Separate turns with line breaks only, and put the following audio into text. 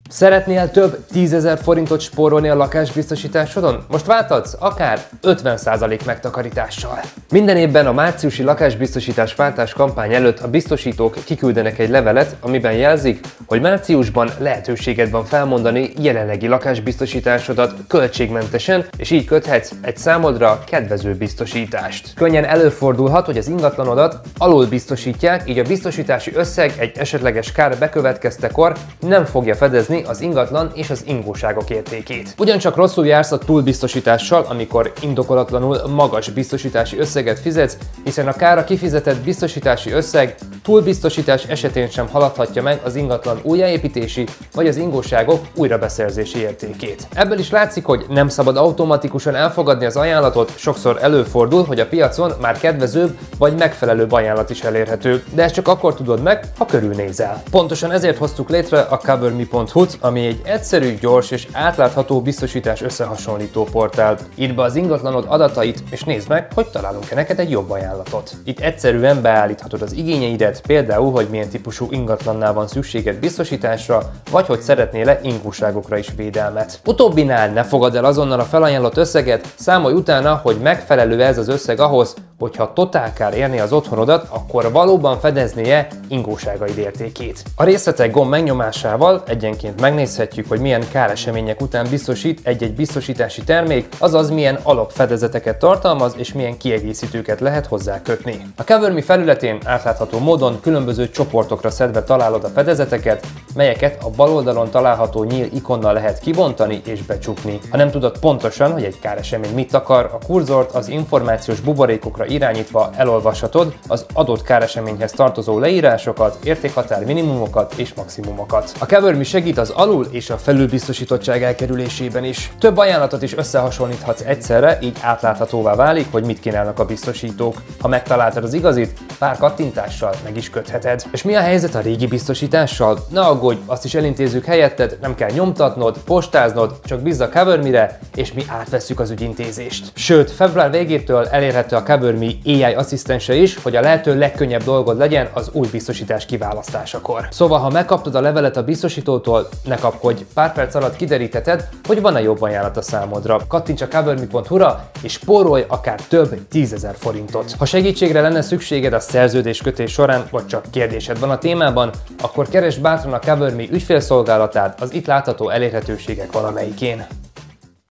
Szeretnél több 10 000 forintot spórolni a lakásbiztosításodon? Most válthatsz akár 50% megtakarítással. Minden évben a márciusi lakásbiztosítás váltás kampány előtt a biztosítók kiküldenek egy levelet, amiben jelzik, hogy márciusban lehetőséged van felmondani jelenlegi lakásbiztosításodat költségmentesen, és így köthetsz egy számodra kedvező biztosítást. Könnyen előfordulhat, hogy az ingatlanodat alul biztosítják, így a biztosítási összeg egy esetleges kár bekövetkeztekor nem fogja fedezni az ingatlan és az ingóságok értékét. Ugyancsak rosszul jársz a túlbiztosítással, amikor indokolatlanul magas biztosítási összeget fizetsz, hiszen a kára kifizetett biztosítási összeg túlbiztosítás esetén sem haladhatja meg az ingatlan újjáépítési vagy az ingóságok újrabeszerzési értékét. Ebből is látszik, hogy nem szabad automatikusan elfogadni az ajánlatot, sokszor előfordul, hogy a piacon már kedvezőbb vagy megfelelőbb ajánlat is elérhető, de ezt csak akkor tudod meg, ha körülnézel. Pontosan ezért hoztuk létre a CoverMe.hu, ami egy egyszerű, gyors és átlátható biztosítás összehasonlító portál. Írd be az ingatlanod adatait, és nézd meg, hogy találunk-e neked egy jobb ajánlatot. Itt egyszerűen beállíthatod az igényeidet, például, hogy milyen típusú ingatlannál van szükséged biztosításra, vagy hogy szeretnél-e ingóságokra is védelmet. Utóbbinál ne fogadd el azonnal a felajánlott összeget, számolj utána, hogy megfelelő ez az összeg ahhoz, hogyha totálkár érné az otthonodat, akkor valóban fedeznie ingóságaid értékét. A részletek gomb megnyomásával egyenként megnézhetjük, hogy milyen káresemények után biztosít egy-egy biztosítási termék, azaz milyen alapfedezeteket tartalmaz és milyen kiegészítőket lehet hozzá kötni. A CoverMe felületén átlátható módon különböző csoportokra szedve találod a fedezeteket, melyeket a bal oldalon található nyíl ikonnal lehet kibontani és becsukni. Ha nem tudod pontosan, hogy egy káresemény mit akar, a kurzort az információs buborékokra irányítva elolvashatod az adott káreseményhez tartozó leírásokat, értékhatár minimumokat és maximumokat. A CoverMe segít az alul és a felülbiztosítottság elkerülésében is. Több ajánlatot is összehasonlíthatsz egyszerre, így átláthatóvá válik, hogy mit kínálnak a biztosítók. Ha megtaláltad az igazit, pár kattintással meg is kötheted. És mi a helyzet a régi biztosítással? Ne aggódj, azt is elintézzük helyetted, nem kell nyomtatnod, postáznod, csak bízz a CoverMe-re, és mi átvesszük az ügyintézést. Sőt, február végétől elérhető a CoverMe AI asszisztense is, hogy a lehető legkönnyebb dolgod legyen az új biztosítás kiválasztásakor. Szóval, ha megkaptad a levelet a biztosítótól, ne kapkodj, pár perc alatt kiderítheted, hogy van-e jobb ajánlat a számodra. Kattints a CoverMe.hu-ra és spórolj akár több 10 000 forintot. Ha segítségre lenne szükséged a szerződéskötés során, vagy csak kérdésed van a témában, akkor keresd bátran a CoverMe ügyfélszolgálatát az itt látható elérhetőségek valamelyikén.